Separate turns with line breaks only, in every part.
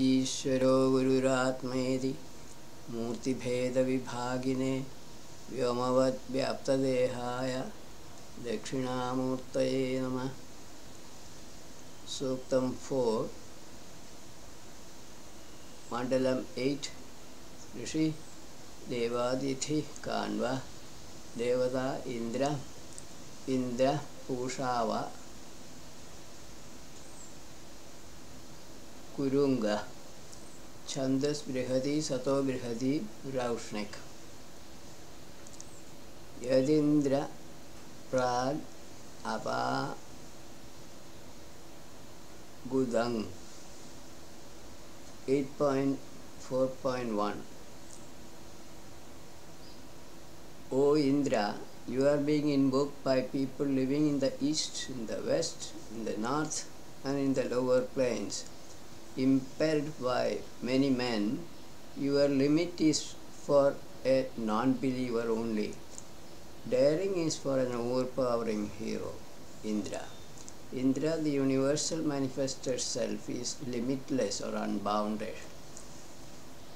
ईश्वरो गुरुरात्मेति मूर्तिभेदविभागिने व्योमवद्व्याप्तदेहाय दक्षिणामूर्तये नमः. Suktam 4, Mandalam 8. Rishi Devadithi Kanva Devata Indra Pushava Kurunga Chandas Brihati Sato Brihati Raushnik Yadindra Prad Apa Gudang 8.4.1. O Indra, you are being invoked by people living in the east, in the west, in the north and in the lower plains. Impaired by many men, your limit is for a non-believer only. Daring is for an overpowering hero, Indra. Indra, the universal manifested self, is limitless or unbounded.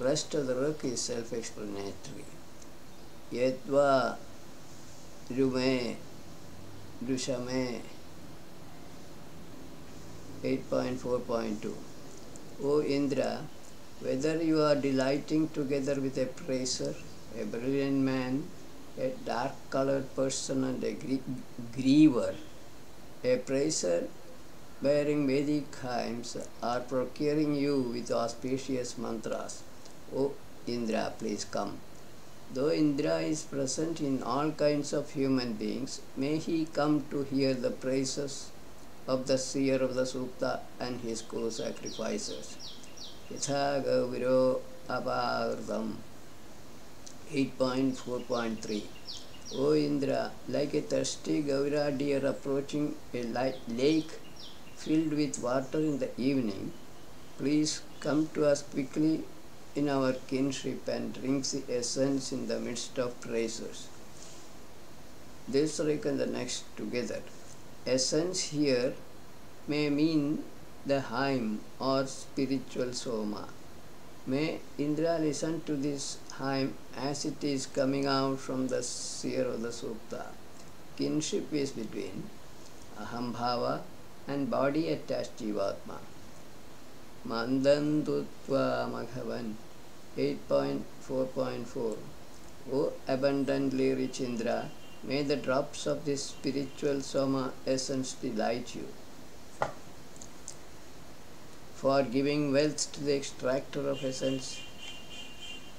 Rest of the work is self-explanatory. Yadva Rume Dushame 8.4.2. O Indra, whether you are delighting together with a praiser, a brilliant man, a dark-colored person and a griever, a praiser bearing Vedic hymns, are procuring you with auspicious mantras. O Indra, please come. Though Indra is present in all kinds of human beings, may he come to hear the praises of the seer of the Sukta and his co-sacrificers. Yatha Gauviro Apagardam 8.4.3. O Indra, like a thirsty Gaura deer approaching a lake filled with water in the evening, please come to us quickly in our kinship and drink the essence in the midst of praisers. This week and the next together. Essence here may mean the hymn or spiritual soma. May Indra listen to this hymn as it is coming out from the seer of the Sukta. Kinship is between Ahambhava and body attached Jivatma. Mandandutva Maghavan 8.4.4. O abundantly rich Indra, may the drops of this spiritual soma essence delight you. For giving wealth to the extractor of essence,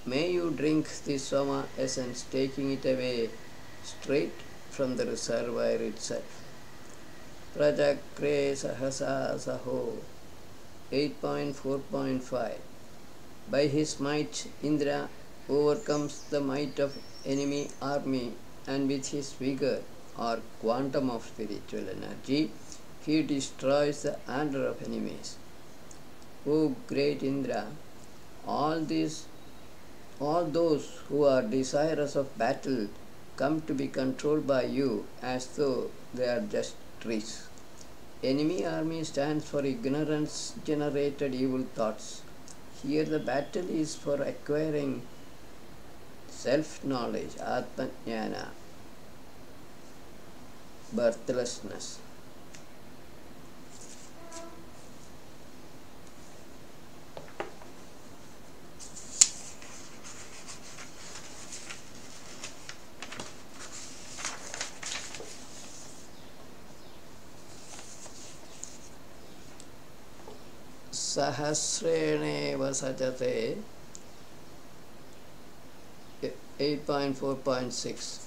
may you drink this soma essence, taking it away straight from the reservoir itself. Prajakre Sahasa Saho 8.4.5. By his might, Indra overcomes the might of enemy army, and with his vigor or quantum of spiritual energy, he destroys the ardor of enemies. O great Indra, all those who are desirous of battle come to be controlled by you as though they are just trees. Enemy army stands for ignorance-generated evil thoughts. Here the battle is for acquiring self-knowledge, Atma-jnana, birthlessness. Sahasreneva Sajate 8.4.6.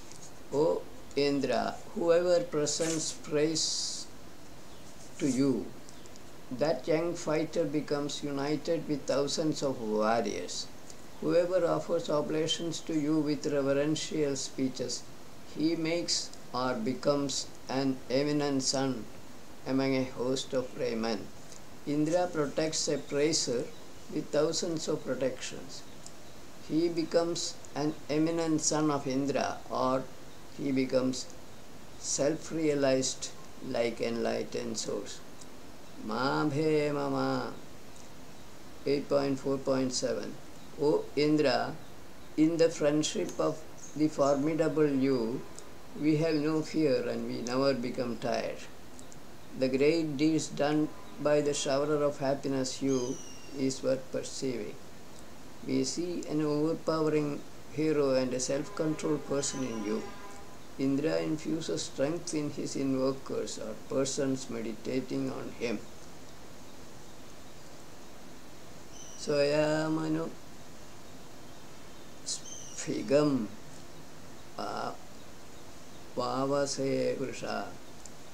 O Indra, whoever presents praise to you, that young fighter becomes united with thousands of warriors. Whoever offers oblations to you with reverential speeches, he makes or becomes an eminent son among a host of brave men. Indra protects a praiser with thousands of protections. He becomes an eminent son of Indra, or he becomes self-realized like enlightened source. Ma bhe mama 8.4.7. O Indra, in the friendship of the formidable you, we have no fear and we never become tired. The great deeds done by the showerer of happiness you is worth perceiving. We see an overpowering hero and a self-controlled person in you. Indra infuses strength in his invokers or persons meditating on him. Swayamanu Sphigam Vavase Vrisha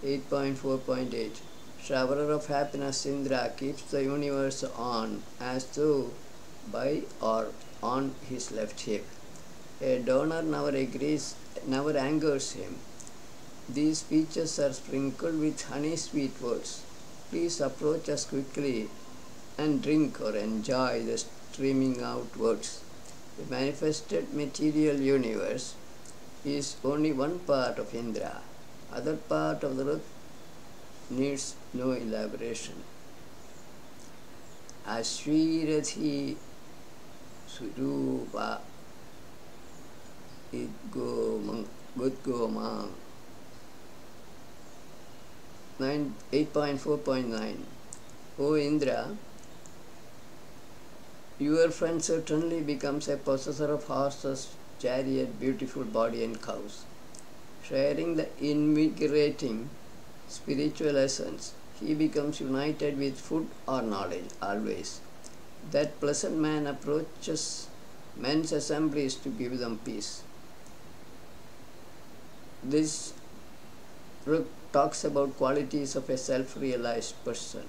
8.4.8. Showerer of happiness Indra keeps the universe on as though by or on his left hip. A donor never angers him. These speeches are sprinkled with honey-sweet words. Please approach us quickly and drink or enjoy the streaming out words. The manifested material universe is only one part of Indra. Other part of the earth needs no elaboration. Ashvirathi Surupa Gudgomang 8.4.9. O Indra, your friend certainly becomes a possessor of horses, chariot, beautiful body and cows. Sharing the invigorating spiritual essence, he becomes united with food or knowledge always. That pleasant man approaches men's assemblies to give them peace. This book talks about qualities of a self-realized person.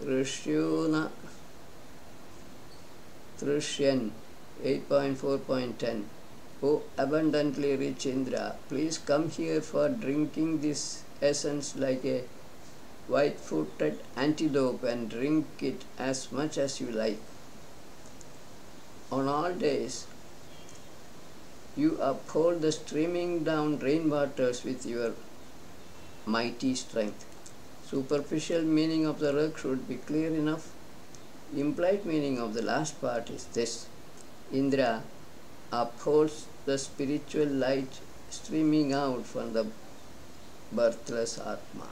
Rishyuna Trishyan 8.4.10. O abundantly rich Indra, please come here for drinking this essence like a white-footed antelope and drink it as much as you like. On all days, you uphold the streaming down rainwaters with your mighty strength. Superficial meaning of the work should be clear enough. Implied meaning of the last part is this: Indra upholds the spiritual light streaming out from the birthless Atma.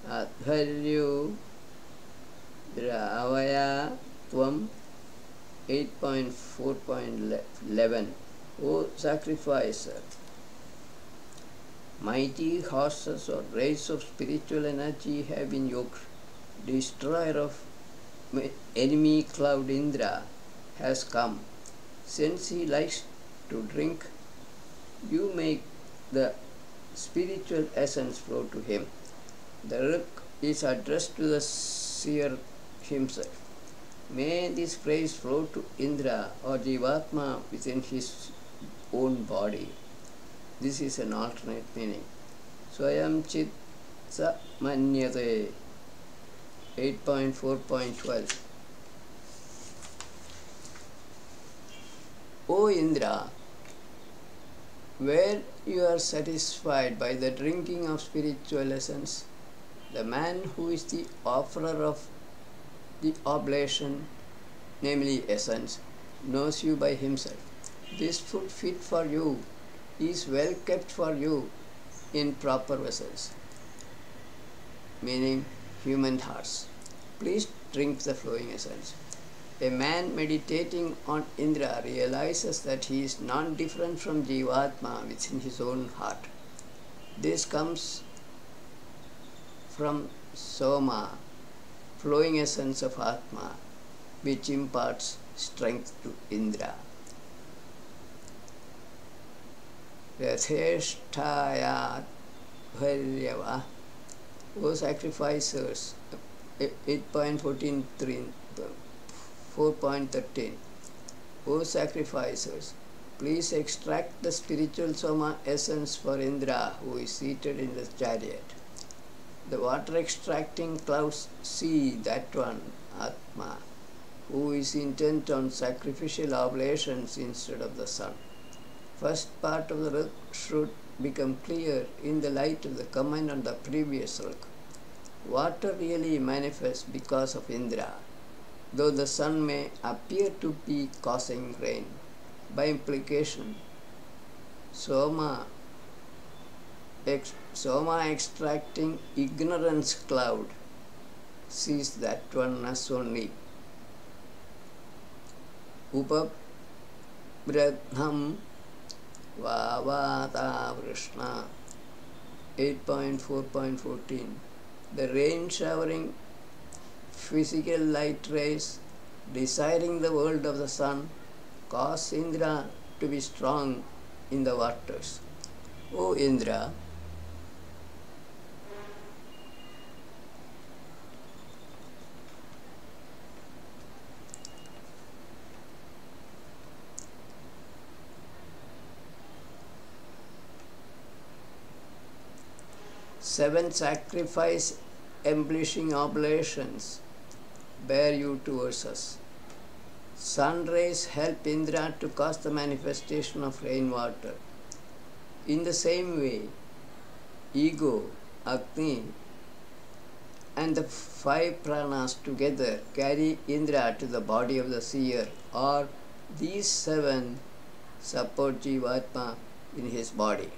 Adharyu Dravaya Tvam 8.4.11. O sacrificer, mighty horses or rays of spiritual energy have been yoked. Destroyer of enemy cloud Indra has come. Since he likes to drink, you make the spiritual essence flow to him. The Rik is addressed to the seer himself. May this praise flow to Indra or Jivatma within his own body. This is an alternate meaning. Swayam Chit Sa Manyate 8.4.12. O Indra, where you are satisfied by the drinking of spiritual essence, the man who is the offerer of the oblation, namely essence, knows you by himself. This food fit for you is well kept for you in proper vessels, meaning human hearts. Please drink the flowing essence. A man meditating on Indra realizes that he is not different from Jivatma within his own heart. This comes from Soma, flowing essence of Atma, which imparts strength to Indra. Yatheshtayat Bharyava. O sacrificers, 4.13. O sacrificers, please extract the spiritual Soma essence for Indra, who is seated in the chariot. The water extracting clouds see that one, Atma, who is intent on sacrificial oblations instead of the sun. First part of the Rik should become clear in the light of the comment on the previous Rik. Water really manifests because of Indra, though the sun may appear to be causing rain. By implication, Soma, Soma extracting ignorance cloud sees that oneness only. Upabradham Vavata Vrishna 8.4.14. The rain showering physical light rays desiring the world of the sun cause Indra to be strong in the waters. O Indra, seven sacrifice embellishing oblations bear you towards us. Sun rays help Indra to cause the manifestation of rainwater. In the same way, ego, Agni, and the five pranas together carry Indra to the body of the seer, or these seven support Jivatma in his body.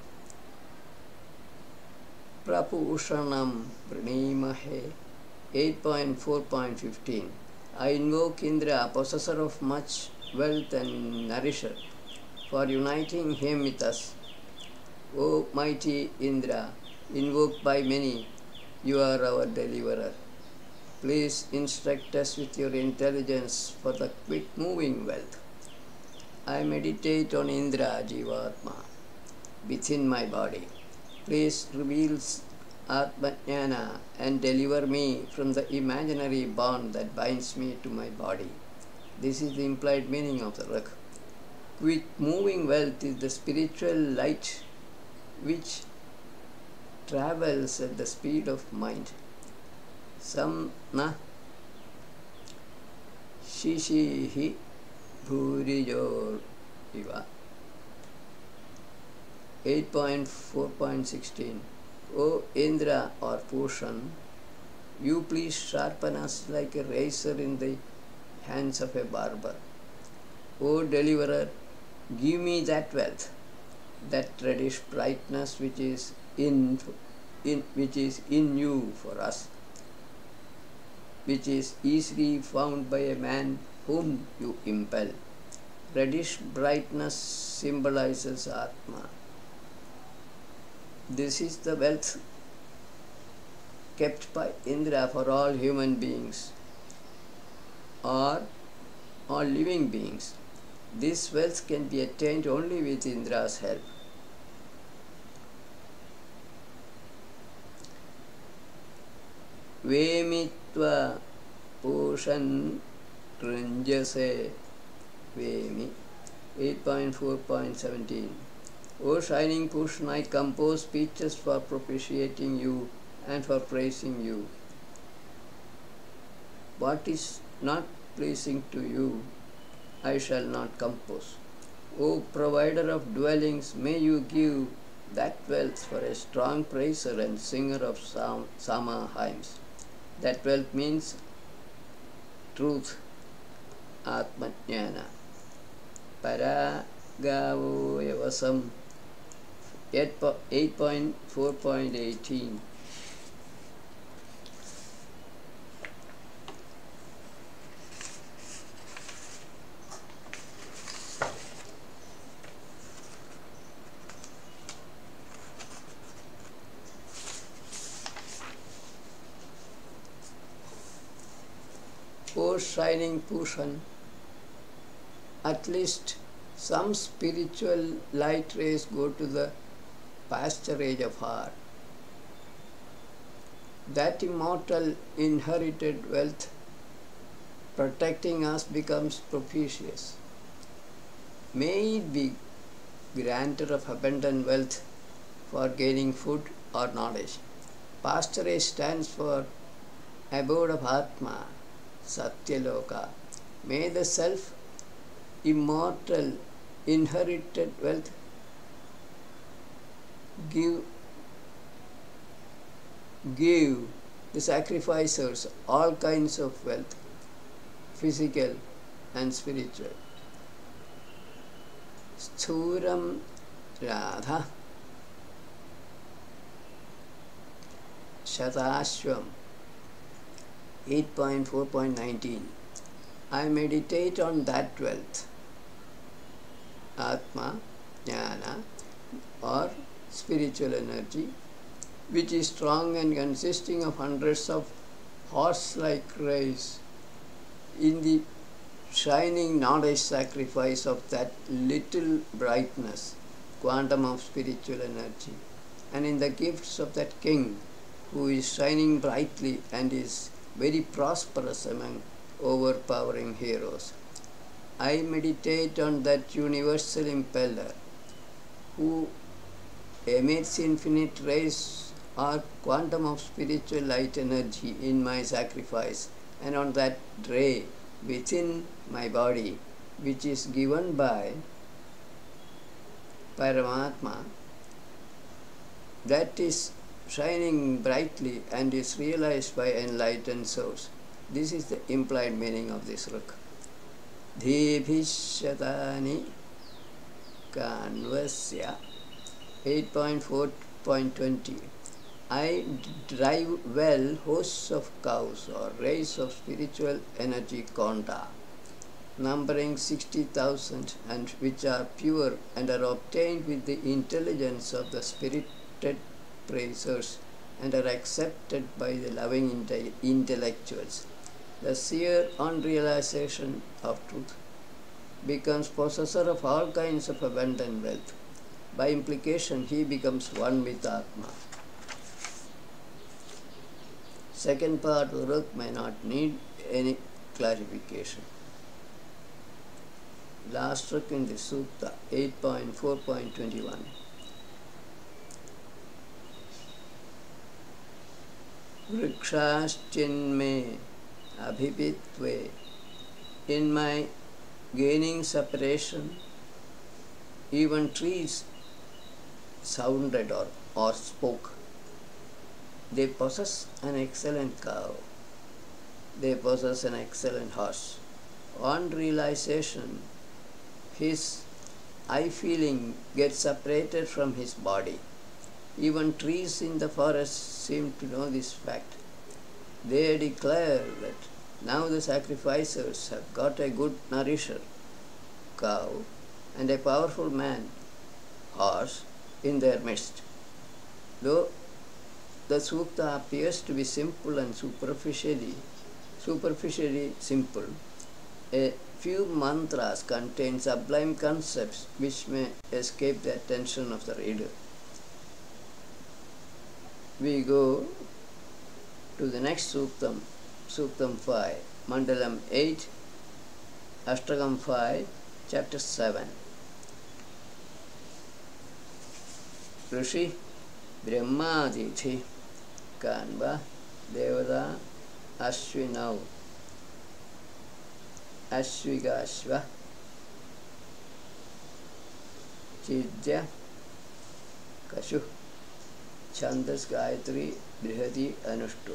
Prapushanam Pranimahe 8.4.15. I invoke Indra, possessor of much wealth and nourisher, for uniting him with us. O mighty Indra, invoked by many, you are our deliverer. Please instruct us with your intelligence for the quick moving wealth. I meditate on Indra Jivatma within my body. Please reveal Atmajnana and deliver me from the imaginary bond that binds me to my body. This is the implied meaning of the Rak. Quick moving wealth is the spiritual light which travels at the speed of mind. Samna Shishihi Bhurijor Iva 8.4.16. O Indra or Pushan, you please sharpen us like a razor in the hands of a barber. O Deliverer, give me that wealth, that reddish brightness which is in you for us, which is easily found by a man whom you impel. Reddish brightness symbolizes Atma. This is the wealth kept by Indra for all human beings or all living beings. This wealth can be attained only with Indra's help. Vemitva Pushan Ranjase Vemi 8.4.17. O shining Pushan, I compose speeches for propitiating you and for praising you. What is not pleasing to you, I shall not compose. O provider of dwellings, may you give that wealth for a strong praiser and singer of Sama hymns. That wealth means truth, Atmajnana. Paragavo Yavasam 8.4.18. O shining Pushan, at least some spiritual light rays go to the pasturage of heart. That immortal inherited wealth protecting us becomes propitious. May it be grantor of abundant wealth for gaining food or knowledge. Pasturage stands for abode of Atma, Satyaloka. May the self immortal inherited wealth give the sacrificers all kinds of wealth, physical and spiritual. Sthuram Radha Shatashvam 8.4.19. I meditate on that wealth, Atma, Jnana, or spiritual energy, which is strong and consisting of hundreds of horse-like rays in the shining knowledge sacrifice of that little brightness, quantum of spiritual energy, and in the gifts of that king who is shining brightly and is very prosperous among overpowering heroes. I meditate on that universal impeller who emits infinite rays or quantum of spiritual light energy in my sacrifice, and on that ray within my body, which is given by Paramatma, that is shining brightly and is realized by enlightened souls. This is the implied meaning of this ruk. Dhibhishatani Kanvasya 8.4.20. I drive well hosts of cows or rays of spiritual energy konda, numbering 60,000, and which are pure and are obtained with the intelligence of the spirited praisers and are accepted by the loving intellectuals. The seer, on realization of truth, becomes possessor of all kinds of abundant wealth. By implication, he becomes one with Atma. Second part of Ruk may not need any clarification. Last Ruk in the Sutta 8.4.21. Vrikshashchinme abhipitve. In my gaining separation, even trees sounded or spoke. They possess an excellent cow. They possess an excellent horse. On realization, his I-feeling gets separated from his body. Even trees in the forest seem to know this fact. They declare that now the sacrificers have got a good nourisher, cow, and a powerful man, horse, in their midst. Though the sukta appears to be simple and superficially simple, a few mantras contain sublime concepts which may escape the attention of the reader. We go to the next suktam, Suktam 5, Mandalam 8, Ashtakam 5, Chapter 7. Rishi Brahmadithi Kanva Devada Ashwinau Ashwigashva Chidya Kashu Chandas Gayatri Brihati Anushtu.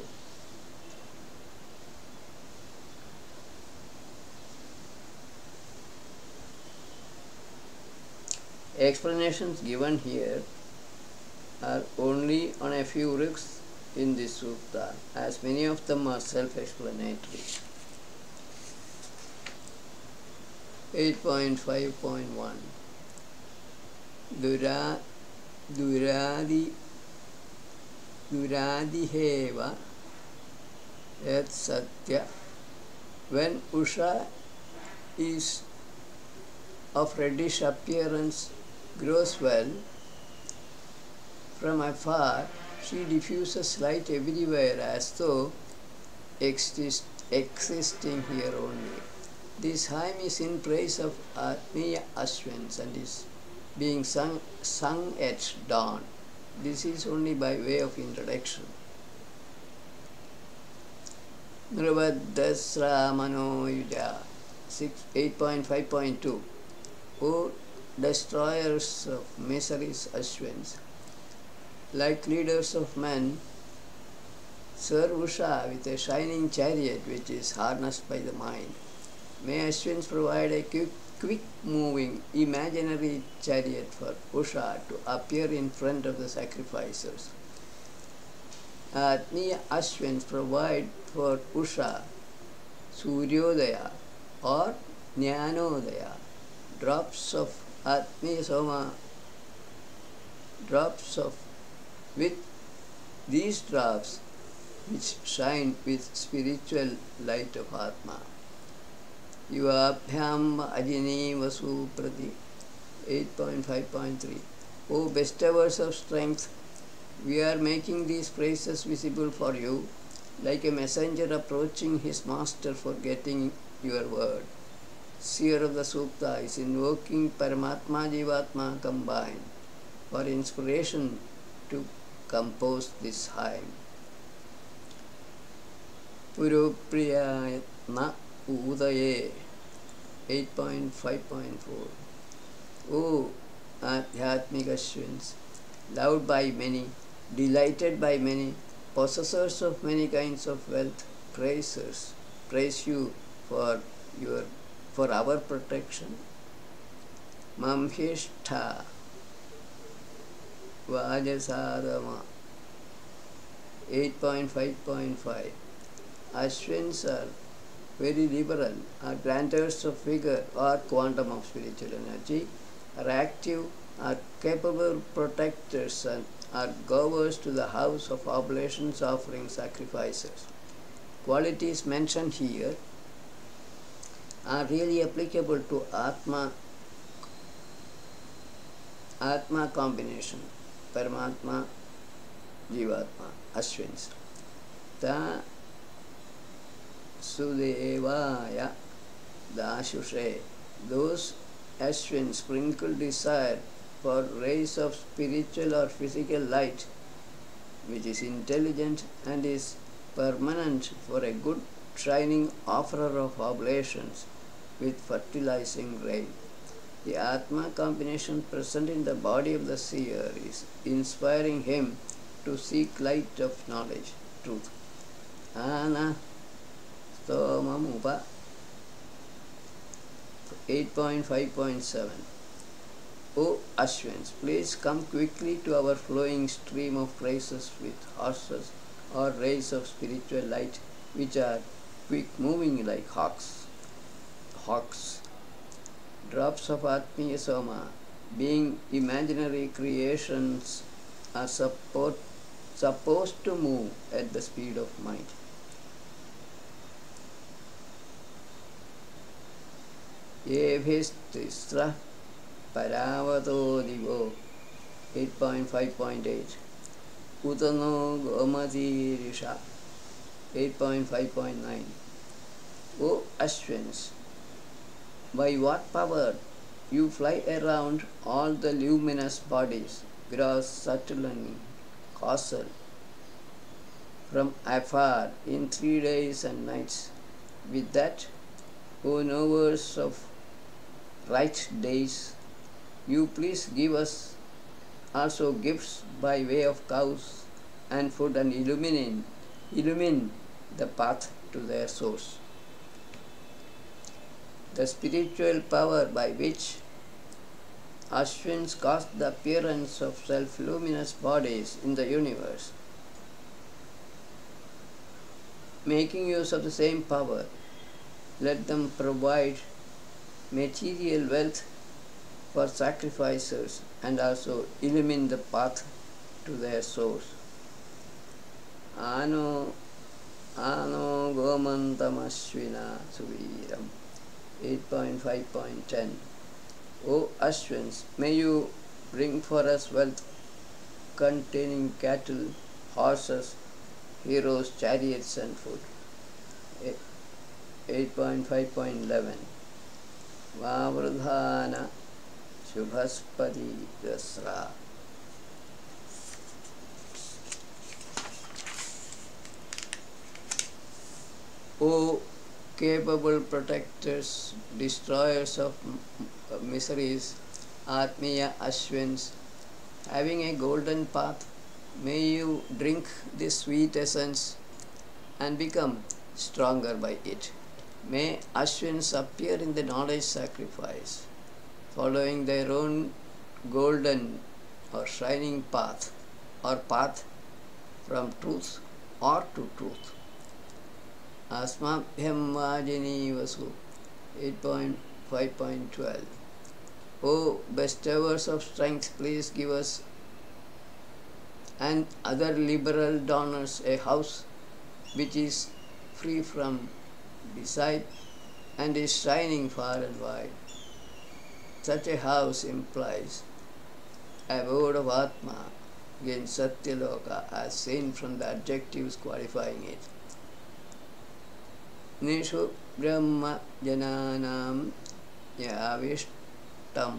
Explanations given here are only on a few ruks in this sutta, as many of them are self-explanatory. 8.5.1 Duradiheva Yat Satya. When Usha is of reddish appearance, grows well, from afar she diffuses light everywhere as though existing here only. This hymn is in praise of Atmiya Ashwins and is being sung at dawn. This is only by way of introduction. Nravaddasra Manoyuja 8.5.2. O destroyers of miseries, Ashwins, like leaders of men, serve Usha with a shining chariot which is harnessed by the mind. May Ashwins provide a quick moving imaginary chariot for Usha to appear in front of the sacrificers. Atmiya Ashwins provide for Usha Suryodaya or Jnanodaya, drops of Atmiya Soma, drops of with these drops which shine with spiritual light of Atma. Yuvabhyam Ajini Vasu Prati 8.5.3. O bestowers of strength, we are making these praises visible for you, like a messenger approaching his master for getting your word. Seer of the Sukta is invoking Paramatma Jivatma combined for inspiration to compose this hymn. Purupriyaya na Udaye 8.5.4. O Adhyatmik Ashwins, loved by many, delighted by many, possessors of many kinds of wealth, praise you for our protection. Mamhishtha Vajasadama 8.5.5. Ashwins are very liberal, are grantors of vigor or quantum of spiritual energy, are active, are capable protectors, and are goers to the house of oblations, offering sacrifices. Qualities mentioned here are really applicable to Atma combination, Paramatma, Jivatma, Ashwins. Ta Sudevaya Dashushe, those Ashwins sprinkle desire for rays of spiritual or physical light, which is intelligent and is permanent, for a good shining offerer of oblations with fertilizing rain. The Atma combination present in the body of the seer is inspiring him to seek light of knowledge, truth. Ana Stomamupa 8.5.7. O Ashwins, please come quickly to our flowing stream of praises with horses or rays of spiritual light, which are quick moving like hawks. Drops of Atmiya Soma, being imaginary creations, are supposed to move at the speed of might. Yebhistisra Paravato Divo 8.5.8. Utano Gomati Risha 8.5.9. O Ashwins, by what power you fly around all the luminous bodies, gross, subtle and causal, from afar in 3 days and nights. With that, O knowers of right days, you please give us also gifts by way of cows and food, and illumine the path to their source. The spiritual power by which Ashwins cause the appearance of self-luminous bodies in the universe. Making use of the same power, let them provide material wealth for sacrificers and also illumine the path to their source. Ano Gomantamashvina Suviram 8.5.10. O Ashwins, may you bring for us wealth containing cattle, horses, heroes, chariots and food. 8.5.11. Vavradhana Shubhaspati Dasra. O capable protectors, destroyers of miseries, Atmiya Ashwins, having a golden path, may you drink this sweet essence and become stronger by it. May Ashwins appear in the knowledge sacrifice, following their own golden or shining path, or path from truth or to truth. Asmabhyam Vajini Vasu 8.5.12. O bestowers of strength, please give us and other liberal donors a house which is free from beside and is shining far and wide. Such a house implies a word of Atma against Satyaloka as seen from the adjectives qualifying it. Nishu Brahma Jananam Yavishtam.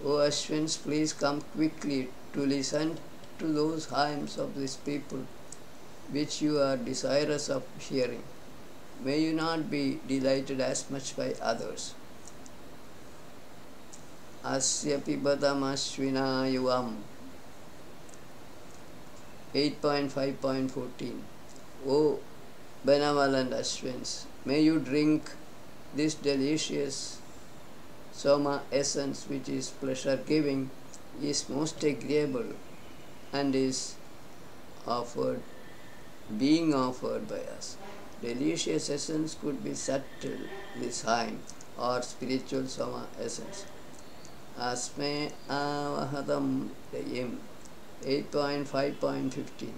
O Ashwins, please come quickly to listen to those hymns of this people which you are desirous of hearing. May you not be delighted as much by others. Asya pibatam ashvina yuvam 8.5.14. O benevolent Ashwins, may you drink this delicious Soma essence which is pleasure-giving, is most agreeable and is being offered by us. Delicious essence could be subtle, this hymn, or spiritual Soma essence. Asme avahatam dayim 8.5.15.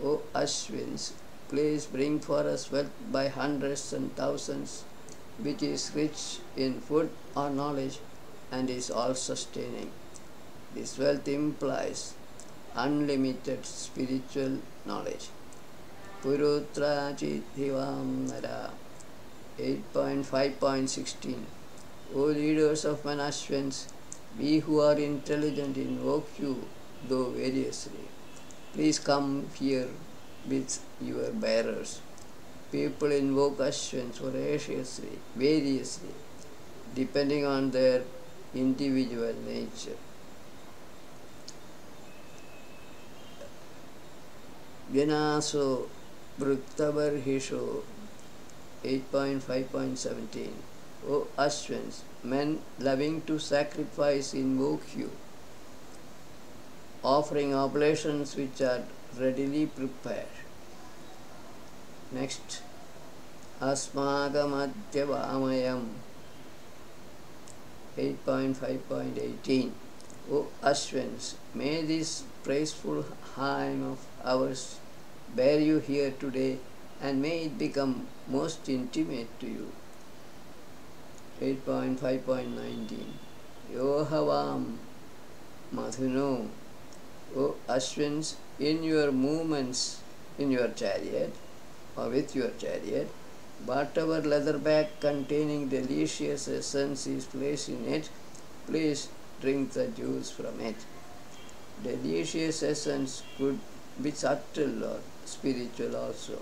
O Ashwins, please bring for us wealth by hundreds and thousands, which is rich in food or knowledge and is all-sustaining. This wealth implies unlimited spiritual knowledge. Purutra Chithivam Nara 8.5.16. O leaders of Manashwins, we who are intelligent invoke you, though variously. Please come here with your bearers. People invoke Ashwins variously, depending on their individual nature. Vyanaso Bruktabarhisho 8.5.17. O Ashwins, men loving to sacrifice invoke you, offering oblations which are readily prepared. Next, Asmagamadhyavamayam 8.5.18. O Ashwins, may this praiseful hymn of ours bear you here today, and may it become most intimate to you. 8.5.19. Yohavam Madhuno. O Ashwins, in your movements in your chariot or with your chariot, whatever leather bag containing delicious essence is placed in it, please drink the juice from it. Delicious essence could be subtle or spiritual also.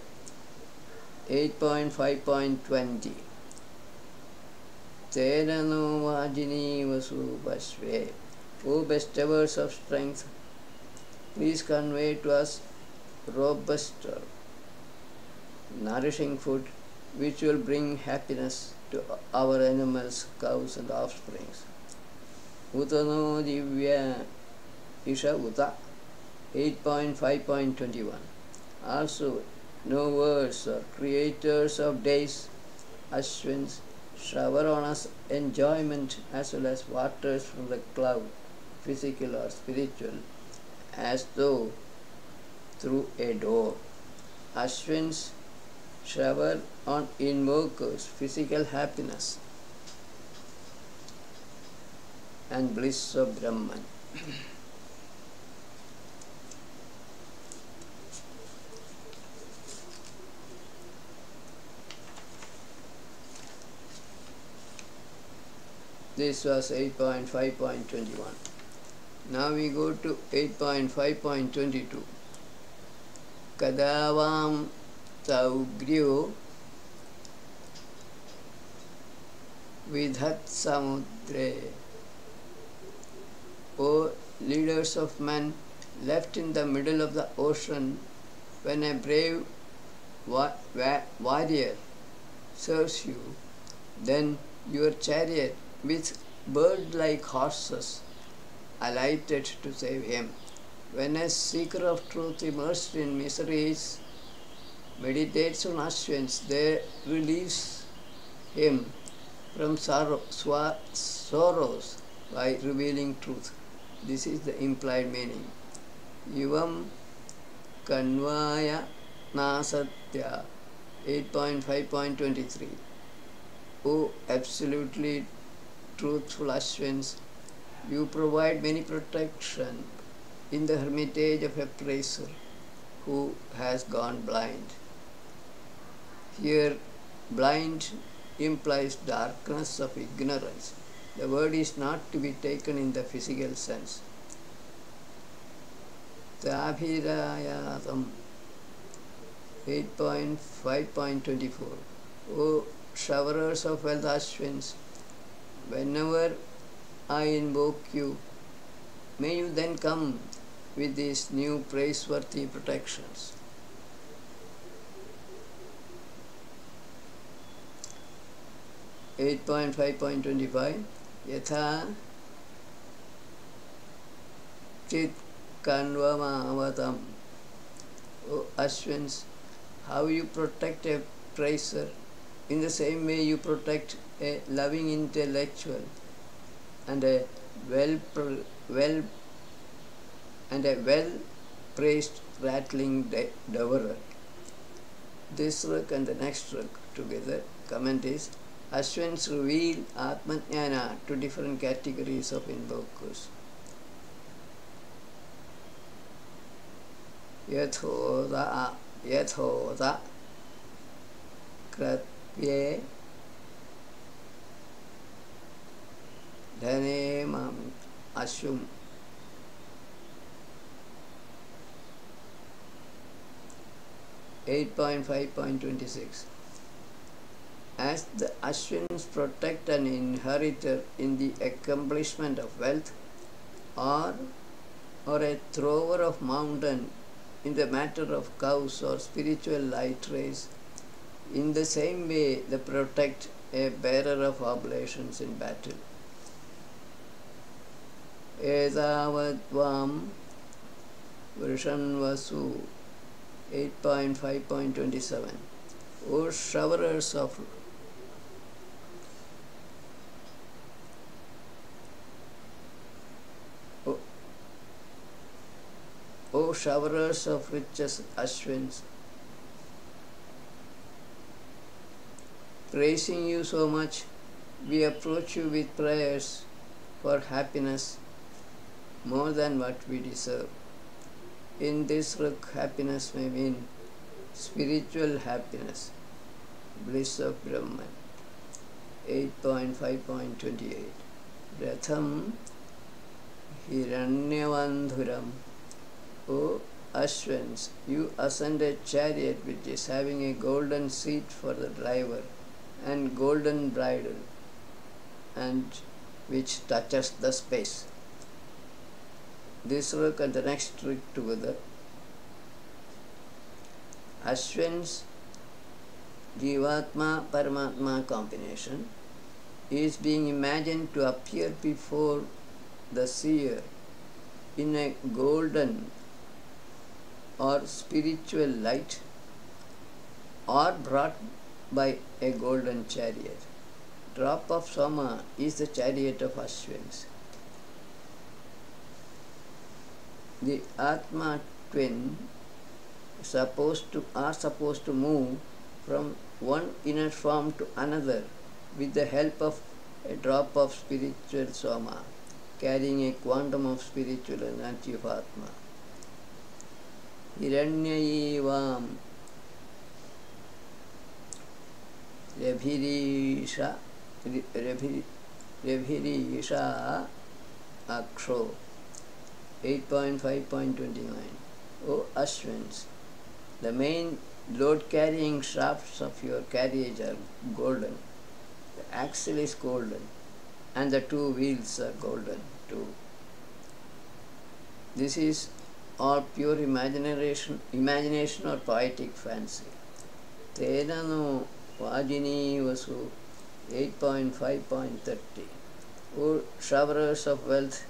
8.5.20. Terano Vajini Vasu Bashve. O bestowers of strength, please convey to us robust, nourishing food which will bring happiness to our animals, cows and offsprings. Utano Divya Isha Uta 8.5.21. Also, no words or creators of days, Ashwins, shower on us enjoyment as well as waters from the cloud, physical or spiritual, as though through a door. Ashwins shower on invokers physical happiness and bliss of Brahman. This was 8.5.21. Now we go to 8.5.22. Kadavam Saugriyo Vidhat Samudre. O leaders of men left in the middle of the ocean, when a brave warrior serves you, then your chariot with bird-like horses alighted to save him. When a seeker of truth immersed in miseries meditates on Ashwins, there relieves him from sorrows by revealing truth. This is the implied meaning. Ivam Kanvaya Nasatya 8.5.23. O absolutely truthful Ashwins, you provide many protection in the hermitage of a praiser who has gone blind. Here, blind implies darkness of ignorance. The word is not to be taken in the physical sense. Tabhirayatam 8.5.24. O showerers of wealth Ashwins, whenever I invoke you, may you then come with these new praiseworthy protections. (8.5.25) Yatha Chit Kanvamavatam. O Ashwins, how you protect a praiser, in the same way you protect a loving intellectual and a well praised rattling devourer. This ruk and the next ruk together. Comment is: Ashwins reveal Atmajnana to different categories of invokers. Yathoda Kratye Dhanemam Ashum. (8.5.26) As the Ashwins protect an inheritor in the accomplishment of wealth, or a thrower of mountain in the matter of cows or spiritual light rays, in the same way they protect a bearer of oblations in battle. Edavadvam Vrishanvasu 8.5.27. O showerers of riches Ashwins, praising you so much, we approach you with prayers for happiness more than what we deserve. In this ruk, happiness may mean spiritual happiness, bliss of Brahman. 8.5.28. Ratham Hiranyavandhuram. O Ashwins, you ascend a chariot which is having a golden seat for the driver and golden bridle, and which touches the space. This ruk and the next ruk together. Ashwins Jivatma Paramatma combination is being imagined to appear before the seer in a golden or spiritual light, or brought by a golden chariot. Drop of Soma is the chariot of Ashwins. The Atma twin are supposed to move from one inner form to another with the help of a drop of spiritual Soma, carrying a quantum of spiritual energy of Atma. Hiranyayivam Rebhirisha Aksho 8.5.29. O Ashwins, the main load-carrying shafts of your carriage are golden. The axle is golden, and the two wheels are golden too. This is all pure imagination or poetic fancy. Tenano Vajini Vasu 8.5.30. O showerers of wealth,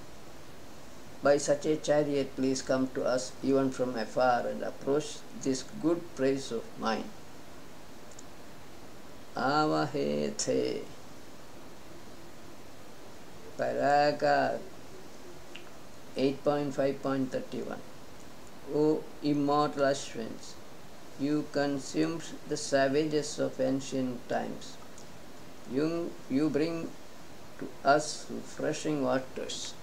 by such a chariot please come to us even from afar and approach this good praise of mine. Avahete Paraka 8.5.31. O immortal Ashwins, you consumed the savages of ancient times. You bring to us refreshing waters.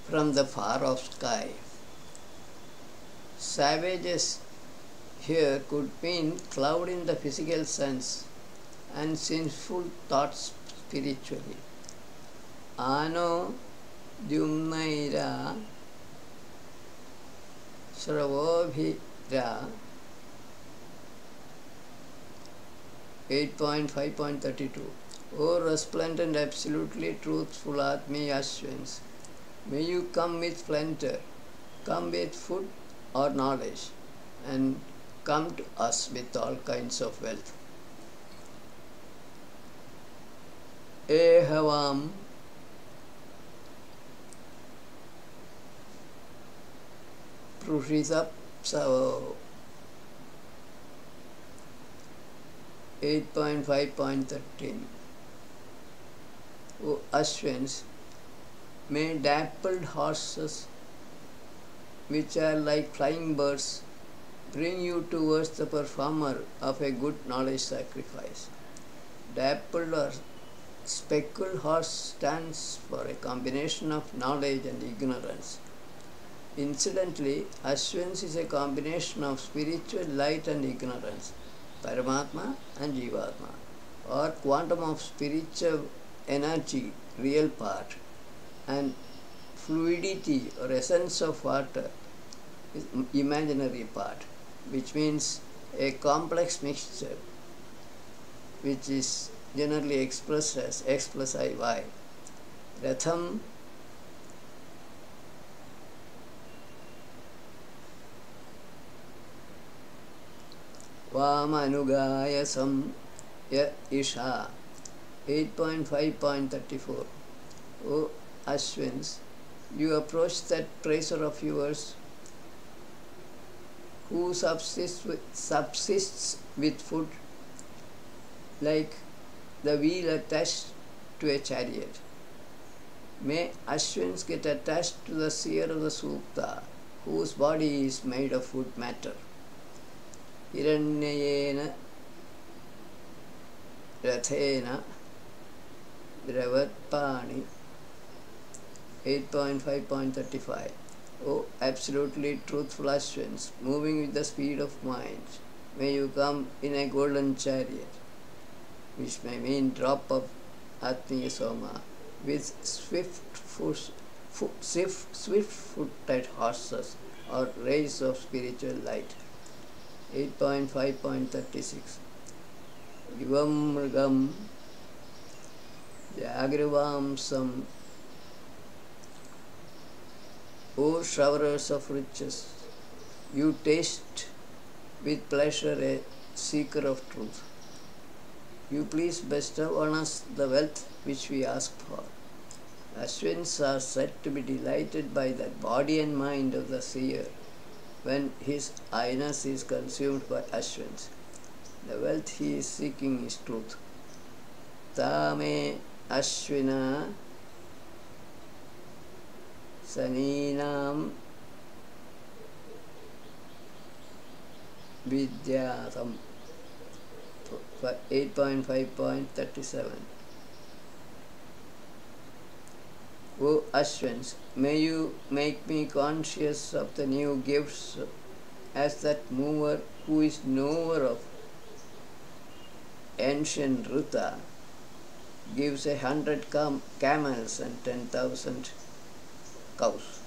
From the far-off sky. Savages here could mean cloud in the physical sense and sinful thoughts spiritually. Ano Dyumnaira Sravobhira 8.5.32. O resplendent, absolutely truthful Atmi Ashwins, may you come with splendor, come with food or knowledge, and come to us with all kinds of wealth. Ehavam Prushitap Savo 8.5.13. O Ashwins, may dappled horses, which are like flying birds, bring you towards the performer of a good knowledge sacrifice. Dappled or speckled horse stands for a combination of knowledge and ignorance. Incidentally, Ashwins is a combination of spiritual light and ignorance, Paramatma and Jivatma, or quantum of spiritual energy, real part, and fluidity or essence of water is imaginary part, which means a complex mixture which is generally expressed as X plus IY. Ratham Vamanugayasam Ya Isha 8.5.34. O Ashwins, you approach that tracer of yours who subsists with food like the wheel attached to a chariot. May Ashwins get attached to the seer of the Supta, whose body is made of food matter. Hiranyayena Rathena Dravatpani 8.5.35. O absolutely truthful Ashwins, moving with the speed of mind, may you come in a golden chariot, which may mean drop of Atmiya Soma, with swift-footed horses or rays of spiritual light. 8.5.36. Ivam Mrigam Jagrivamsam. O showerers of riches, you taste with pleasure a seeker of truth. You please bestow on us the wealth which we ask for. Ashwins are said to be delighted by the body and mind of the seer when his Highness is consumed by Ashwins. The wealth he is seeking is truth. Tame Ashwina Saninam Vidyatam 8.5.37. O Ashwins, may you make me conscious of the new gifts as that mover who is knower of ancient Ruta gives 100 camels and 10,000 cows.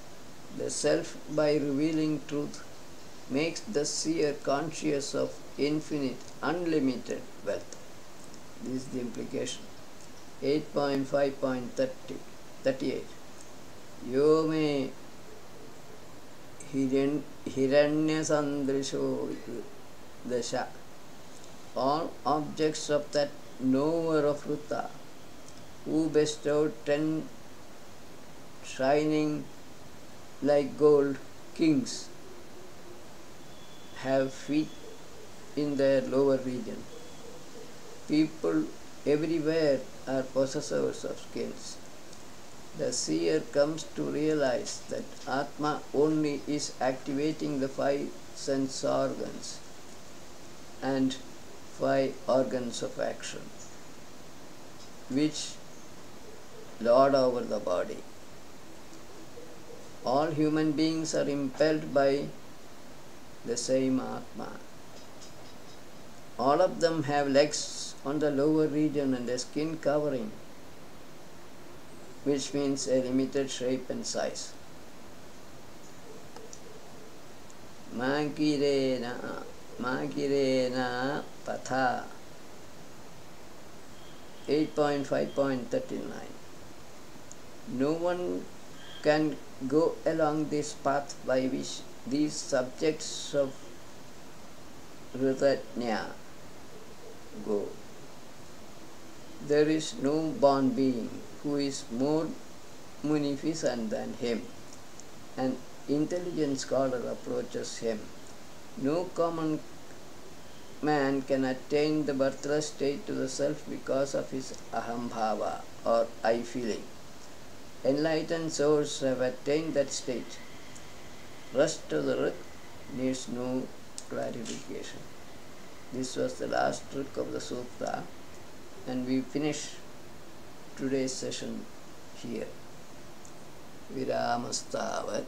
The self, by revealing truth, makes the seer conscious of infinite, unlimited wealth. This is the implication. 8.5.38. Yo me hiranyasandrisho dasha. All objects of that knower of Ruta, who bestowed 10 shining like gold kings, have feet in their lower region. People everywhere are possessors of skins. The seer comes to realize that Atma only is activating the 5 sense organs and 5 organs of action, which lord over the body. All human beings are impelled by the same Atma. All of them have legs on the lower region and a skin covering, which means a limited shape and size. Magirena patha. 8.5.39. No one can go along this path by which these subjects of Hridanya go. There is no born being who is more munificent than him. An intelligent scholar approaches him. No common man can attain the birthless state to the self because of his ahambhava or I feeling. Enlightened souls have attained that state. Rest of the trick needs no clarification. This was the last trick of the Sutra, and we finish today's session here. Viramastavat.